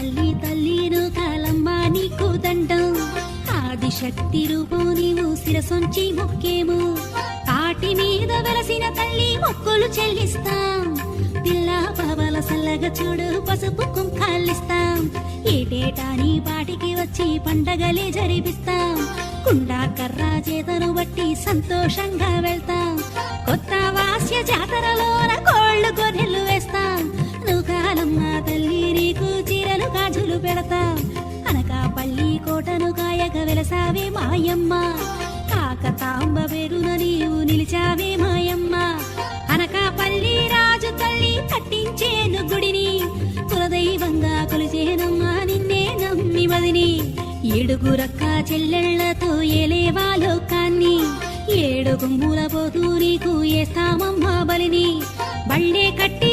తల్లి తల్లిను కాలమ్మ నీకు దండం ఆదిశక్తి రూపం నీవు శిరసొంచి మొక్కేము కాటి మీద వెలసిన తల్లి మొక్కులు చెల్లిస్తాం పిల్ల పవల సల్లగ చూడు పసుపు కుంకాలిస్తాం ఏటేటా నీ పాటికి వచ్చి పండగలే జరిపిస్తాం కుండా కర్ర చేతను బట్టి సంతోషంగా వెళ్తాం కొత్త వాస్య జాతరలోన కోళ్లు గొర్రెలు వేస్తాం నువ్వు కాలమ్మ తల్లి నీకు చీరలు గాజులు పెడతాం అనకాపల్లి కోటను కాయక వెలసావే మాయమ్మ కాకతాంబ పేరున నీవు నిలిచావే మాయమ్మ అనకాపల్లి రాజు తల్లి కట్టించేను గుడిని కులదైవంగా కొలిచేనమ్మా నిన్నే నమ్మి మదిని ఏడుగురక్క చెల్లెళ్లతో ఏలేవా లోకాన్ని ఏడు గుమ్ముల పోతూ నీకు ఏస్తామమ్మా బలిని బళ్ళే కట్టి